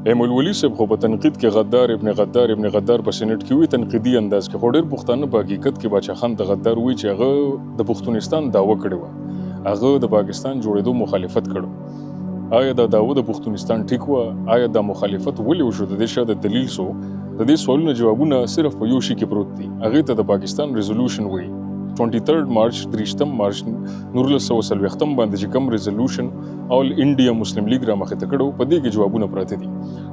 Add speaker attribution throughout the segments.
Speaker 1: ایمل ولی صاحب خو په تنقید کې غدار ابن غدار په سینټ کې وی تنقیدي انداز کې خو ډېر پښتانه په حقیقت کې باچا خان د غدار وی چې هغه د پښتونستان دعوه کړې وه، هغه د پاکستان جوړېدو مخالفت کړو. آیا دا دعوه د پښتونستان ټیک وه؟ آیا دا مخالفت ولې وشو؟ د دې شاته دلیل سو د دې سوالونو جوابونه صرف په یو شي کې پروت دي. هغې ته د پاکستان ریزولوشن وایي. 23 مارچ 23 مارچ 1940 باندې چې کوم ریزولوشن آل انډیا مسلم لیگ را مخې ته کړو، په دې کې جوابونه پراته دي.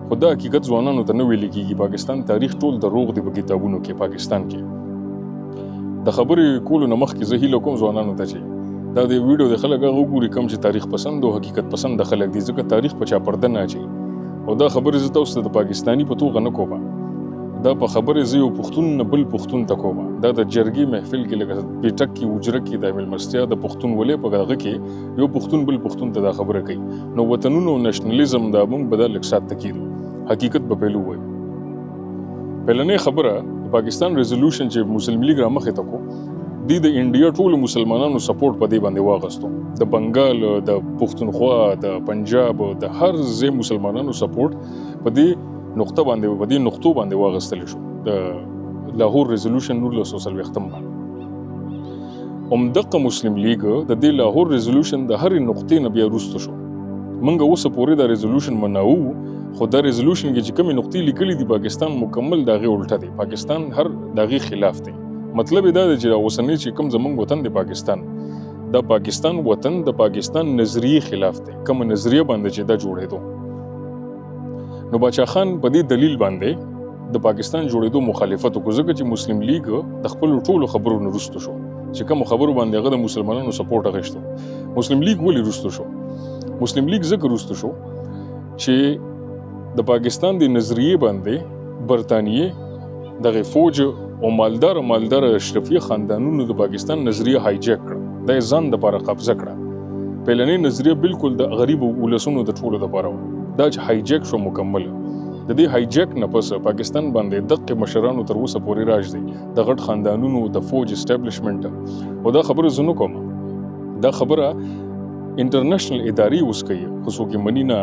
Speaker 1: خو دا حقیقت ځوانانو ته نه ویل کېږي. پاکستان تاریخ ټول دروغ دی په کتابونو کې. پاکستان کې د خبرې کولو نه مخکې زه هیله کوم ځوانانو ته چې دا د ویډیو د خلک هغه وګوري کوم چې تاریخ پسند او حقیقت پسند خلک دي، ځکه تاریخ په چا پرده نه اچوي. او دا خبرې زه تاسو ته د پاکستاني په توګه نه کوم، دا په خبرې زه یو پښتون نه بل پښتون ته کوم. دا د جرګې محفل کې لکه بیټک کې وجره کې د مېلمستیا د پښتون ولې په هغه کې یو پښتون بل پښتون ته دا خبره کوي. نو وطنونو نېشنلزم دا موږ به دا لږ سات تکیدو، حقیقت په پهلو وایي. پهلنۍ خبره د پاکستان ریزولوشن چې مسلم لیگ را مخې ته کو، دی د انډیا ټولو مسلمانانو سپورټ په دې باندې واغستو. د بنګال، د پښتونخوا، د پنجاب، د هر ځای مسلمانانو سپورټ په دې نقطه باندې په دې نقطو باندې واغستل شو. د لاهور ریزولوشن 1940 باندې همدغه مسلم لیگ د دې لاهور ریزولوشن د هرې نقطې نه بیا وروسته شو. موږ اوس پورې دا ریزولوشن مناو، خو دا ریزولوشن کې چې کومې نقطې لیکلي دي پاکستان مکمل د هغې الټه دی. پاکستان هر د هغې خلاف دی. مطلب دا دی چې اوسنی چې کوم زموږ وطن دی پاکستان، دا پاکستان وطن د پاکستان نظریې خلاف دی. کومه نظریه باندې چې دا جوړېدو، نو باچا خان په دې دلیل باندې د پاکستان جوړېدو مخالفت وکړو، ځکه چې مسلم لیگ د خپلو ټولو خبرو نه وروسته شو. چې کومو خبرو باندې هغه د مسلمانانو سپورټ اخیستو. مسلم لیگ ولې وروسته شو؟ مسلم لیگ ځکه وروسته شو چې د پاکستان د نظریې باندې برطانیې دغه فوج او مالدار اشرفي خاندانونو د پاکستان نظریه هایجیک کړه، د ځان لپاره قبضه کړه. پهلنۍ نظریه بالکل د غریب ولسونو د ټولو لپاره و، دا چې هایجیک شو مکمل. د دې هایجیک نه پس پاکستان باندې دغه مشرانو تر اوسه پورې راج دی، د غټ خاندانونو د فوج اسټابلیشمنټ. او دا خبره زه نه کوم، دا خبره انټرنیشنل ادارې اوس کوي، خو څوک یې مني نه.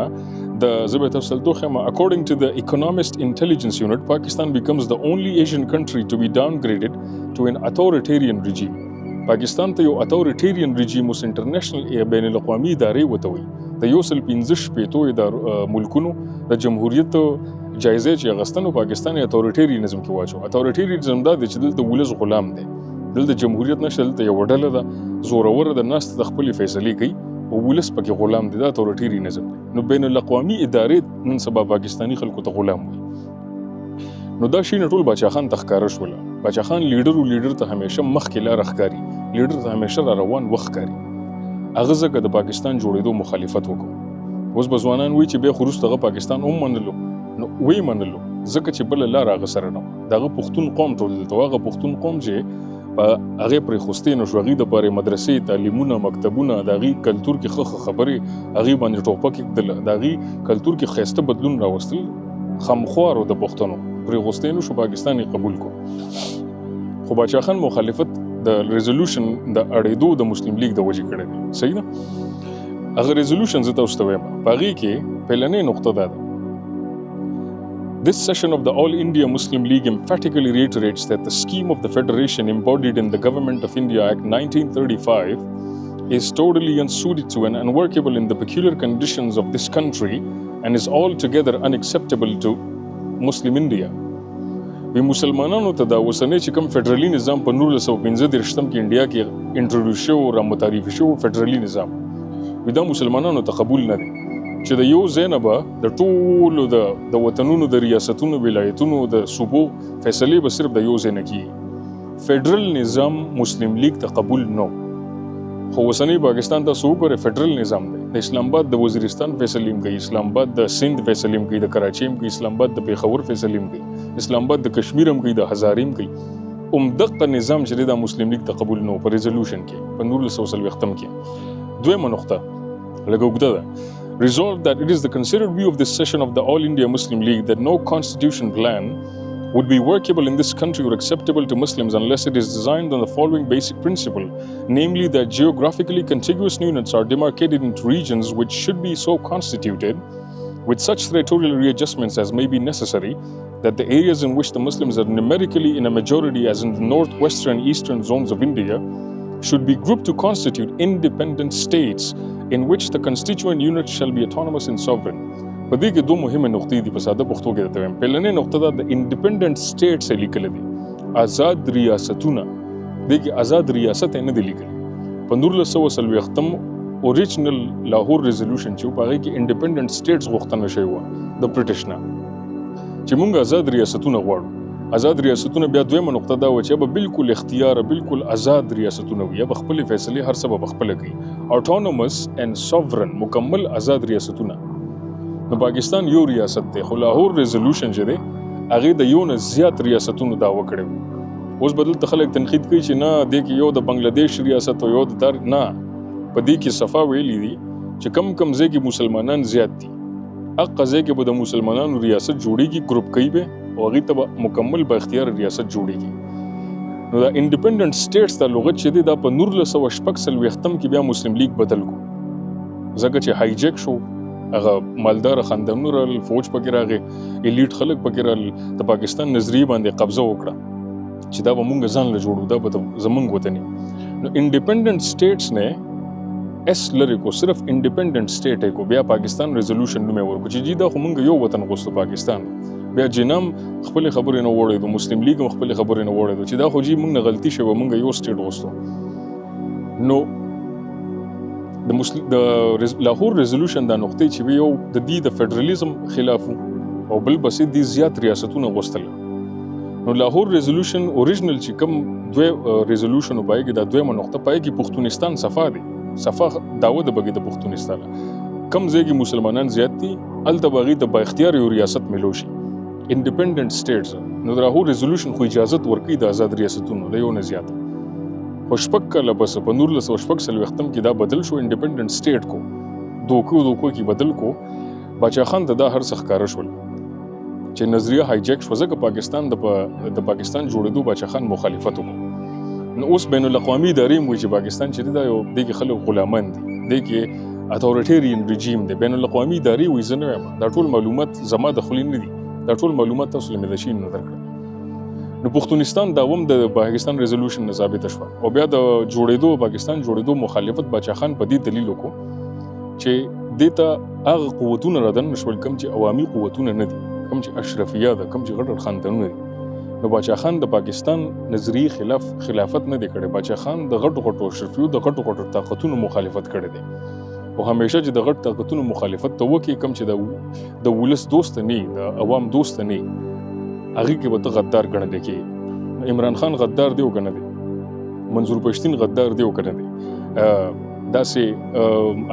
Speaker 1: د زه به تفصیل توخم. According to the Economist Intelligence Unit, Pakistan becomes the only Asian country to be downgraded to an authoritarian regime. پاکستان ته یو اتوریټیرین رژیم اوس انټرنیشنل بین الاقوامي ادارې ورته وایي. د 115 ملکونو د جمهوریت جایزه چې اخیستنو پاکستان یې اتوریټیرینزم کې واچو. اتوریټیرینزم دا دی چې دلته ولس غلام دی، دلته جمهوریت نشته، دلته یو ډله ده زوروره د ناست د خپلې فیصلې کوي او ولس پکې غلام دی. دا اتوریټیرینزم دی. نو بین الاقوامي ادارې نن سبا پاکستاني خلکو ته غلام وایي. نو دا شی ټول باچا خان ته ښکاره شول. باچا خان لیډر ته همیشه مخکې لاره ښکاري، لیډر ته همیشه را روان وخت ښکاري. هغه ځکه د پاکستان جوړېدو مخالفت وکړو. اوس به ځوانان وایي چې بیا خو وروسته هغه پاکستان هم منلو. نو ویې منلو ځکه چې بله لاره هغه سره نه وه. د هغه پښتون قوم ټول دلته و. هغه پښتون قوم چې په هغې پرېښوستې نه شو، هغې دپارې مدرسې، تعلیمونه، مکتبونه، د هغې کلتور کې ښه خبرې هغې باندې ټوپک ایږدله، د هغې کلتور کې ښایسته بدلون راوستل. خمخوارو د پښتنو پرېښوستې نه شو، پاکستان یې قبول کړو. خو باچا خان مخالفت د ریزولوشن د اړېدو د مسلم لیگ د وجې کړی دی. صحیح ده؟ هغه ریزولوشن زه تاسو ته وایم، په هغې کې پهلنۍ نقطه دا ده: This session of the All India Muslim League emphatically reiterates that the scheme of the Federation embodied in the Government of India Act 1935 is totally unsuited to and unworkable in the peculiar conditions of this country and is altogether unacceptable to Muslim India. وی مسلمانانو ته دا اوسنی چې کوم فدرالي نظام په 1915 کې انډیا کې انټروډیوس شو، را متعارفي شو فدرالي نظام، وی دا مسلمانانو ته قبول نه دی چې د یو ځای نه به د ټولو د وطنونو د ریاستونو، ولایتونو، د صوبو فیصلې به صرف د یو ځای نه کېږي. فدرال نظام مسلم لیگ ته قبول نه. خو اوسنی پاکستان تاسو وګورئ، فدرال نظام دی. د اسلام آباد د وزیرستان فیصلې هم کوي، اسلام آباد د سند فیصلې هم کوي، د کراچۍ هم کوي، اسلام آباد د پېښور فیصلې هم کوي، اسلام آباد د کشمیر هم کوي، د هزارې هم کوي. همدغه نظام چې دی دا مسلم لیگ ته قبول نه و په ریزولوشن کې په 1940 کې. دویمه نقطه لږ اوږده ده. Resolved that it is the considered view of this session of the All India Muslim League that no constitution plan would be workable in this country or acceptable to Muslims unless it is designed on the following basic principle, namely that geographically contiguous units are demarcated into regions which should be so constituted with such territorial readjustments as may be necessary, that the areas in which the Muslims are numerically in a majority, as in the northwestern and eastern zones of India, should be grouped to constitute independent states in which the constituent units shall be autonomous and sovereign. په دې کې دوه مهمه نقطې دي په ساده پښتو کې درته وایم. پهلنۍ نقطه دا د انډیپندنٹ سټیټس یې لیکلی دي، آزاد ریاستونه. دې کې آزاد ریاست یې نه دی لیکلی. په 1940 اوریجنل لاهور ریزولوشن چې په هغې کې انډیپندنٹ سټیټس غوښتنه شوې وه د برټش نه چې موږ آزاد ریاستونه غواړو. آزاد ریاستونه بیا دویمه نقطه دا وه چې به بالکل اختیار بالکل آزاد ریاستونه وي، یا به خپلې فیصلې هر څه به پخپله کوي. اټونومس اینډ سوورن، مکمل آزاد ریاستونه. نو پاکستان یو ریاست دی، خو لاهور ریزولوشن چې دی هغې د یو نه زیات ریاستونو دعوه کړې وه. اوس به دلته خلک تنقید کوي چې نه دې کې یو د بنګلادیش ریاست او یو د نه، په دې کې صفا ویلي دي چې کم ځای کې مسلمانان زیات دي، هغه ځای کې به د مسلمانانو ریاست جوړېږي، ګروپ کوي به او هغې ته به مکمل با اختیار ریاست جوړېږي. نو دا انډیپندنٹ سټیټس دا لغت چې دی دا په 1946 کې بیا مسلم لیگ بدل کو، ځکه چې هایجیک شو، هغه مالداره خاندانونه رال، فوج پکې راغی، الیټ خلک پکې رال، د پاکستان نظریې باندې قبضه وکړه چې دا به مونږ ځان له جوړو، دا به زمونږ وطني. نو انډیپندنٹ سټیټس نه اس لري کو، صرف انډیپندنٹ سټیټ یې کو، بیا پاکستان ریزولوشن نوم یې ورکړو چې جی دا خو مونږ یو وطن غوښتو پاکستان. بیا جنام خپلې خبرې نه وړېدو، مسلم لیګ هم خپلې خبرې نه وړېدو چې دا خو جی مونږ نه غلطي شوه، مونږ یو سټیټ غوښتو. نو د لاهور ریزولوشن دا نقطې چې وی یو د دې د فیډرلیزم خلاف او بل بسې دي زیات ریاستونه غوښتل. نو لاهور ریزولوشن اوریجنل چې کوم دوه ریزولوشن وبای کې دا دویمه نقطه پای کې پښتونستان صفا دی، صفا داوود بګي د پښتونستان کم ځای کې مسلمانان زیات دي، الته بغي د با اختیار یو ریاست ملو شي انډیپندنٹ سټیټس. نو د لاهور ریزولوشن خو اجازه ورکړي د آزاد ریاستونو د یو نه زیات. خو شپږ کاله پس په 1946 کې دا بدل شو، انډیپندنٹ سټیټ کو دوکو کې بدل کو. باچا خان ته دا هر څه ښکاره شول چې نظریه هایجیک شو، ځکه پاکستان د پاکستان جوړېدو باچا خان مخالفت وکړو. نو اوس بین الاقوامي ادارې هم وایي چې پاکستان چې دی دا یو دې کې خلک غلامان دي، دې کې اتوریټیرین رژیم دی. بین الاقوامي ادارې وایي زه نه وایم دا ټول معلومات زما د خولې نه دي، دا ټول معلومات تاسو له مې د شین نه درکړل. نو پښتونستان دا هم د پاکستان ریزولوشن نه ثابته شوه او بیا د جوړېدو پاکستان جوړېدو مخالفت باچا خان په دې دلیل وکړو چې دې ته هغه قوتونه رادن نشول کوم چې عوامي قوتونه نه دي، کوم چې اشرفیه ده، کوم چې غټ خاندانونه دي. نو باچا خان د پاکستان نظریې خلافت نه دی کړی. باچا خان د غټو اشرفیو د غټو طاقتونو مخالفت کړی دی او همیشه چې د غټ طاقتونو مخالفت ته وکړي، کوم چې د ولس دوست نه، د عوام دوست نه، هغه کې به ته غدار ګڼل کېږي. عمران خان غدار دی او که نه دی، منظور پښتین غدار دی او که نه دی، داسې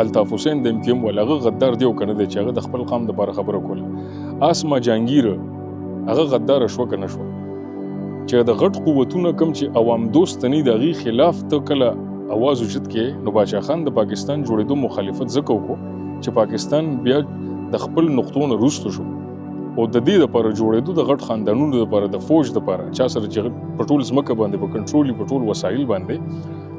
Speaker 1: الطاف حسین د MKM والا هغه غدار دی او که نه دی چې هغه د خپل قام دپاره خبره کوله. آسما جهانګیر هغه غداره شوه که نه شوه چې د غټ قوتونه کوم چې عوام دوست نه د هغې خلاف ته کله اواز اوچت کې. نو باچا خان د پاکستان جوړېدو مخالفت ځکه وکړو چې پاکستان بیا د خپل نقطو نه وروسته شو او د دې لپاره جوړېدو د غټ خاندانونو لپاره، د فوج لپاره چا سره چې په ټول ځمکه باندې په کنټرول په ټول وسایل باندې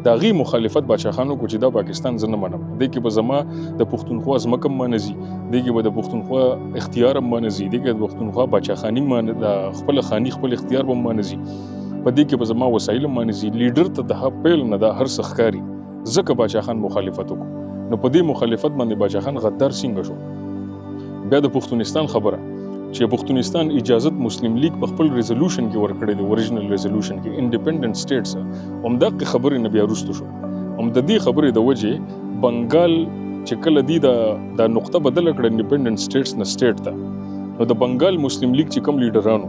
Speaker 1: د هغې مخالفت باچا خان وکړو چې دا پاکستان زه نه منم، دې کې به زما د پښتونخوا ځمکه هم مانه ځي، دې کې به د پښتونخوا اختیار هم مانه ځي، دې کې د پښتونخوا باچا خاني د خپل خاني خپل اختیار به هم مانه ځي، په دې کې به زما وسایل هم مانه ځي. لیډر ته د پیل نه دا هر څه ښکاري، ځکه باچا خان مخالفت وکړو. نو په دې مخالفت باندې باچا خان غدار څنګه شو. بیا د پښتونستان خبره چې پښتونستان اجازت مسلم لیگ په خپل ریزولوشن کې ورکړی دی، اوریجنل ریزولوشن کې انډیپندنٹ سټیټس، همدغه خبرې نه بیا وروسته شو. هم د دې خبرې د وجې بنګال چې کله دی دا نقطه بدله کړه انډیپندنٹ سټیټس نه سټیټ ته، نو د بنګال مسلم لیگ چې کوم لیډرانو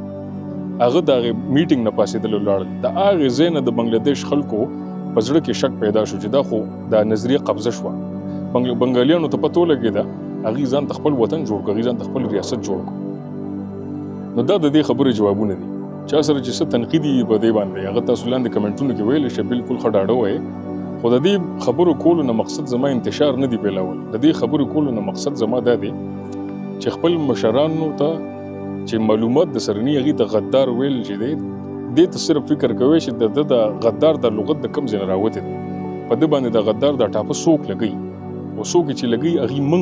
Speaker 1: هغه د هغې میټینګ نه پاسېدل ولاړل. د هغې ځای نه د بنګلادیش خلکو په زړه کې شک پیدا شو چې دا خو دا نظریه قبضه شوه. بنګالیانو ته پته ولګېده، هغې ځان ته خپل وطن جوړ کړ، هغې ځان ته خپل ریاست جوړ کړ. نو دا د دې خبرې جوابونه دي. چا سره چې څه تنقیدي په دې باندې هغه تاسو لاندې کمنټونو کې ویلی شئ، بالکل ښه ډاډه وایئ. خو د دې خبرو کولو نه مقصد زما انتشار نه دی پیلول. د دې خبرو کولو نه مقصد زما دا دی چې خپل مشرانو ته چې معلومات د سره نه هغې ته غدار ویل چې دی، دې ته صرف فکر کوئ چې د غدار د لغت د کوم ځای نه راوتې دی، په ده باندې د غدار دا ټاپه څوک لګوي او څوک چې لګوي هغې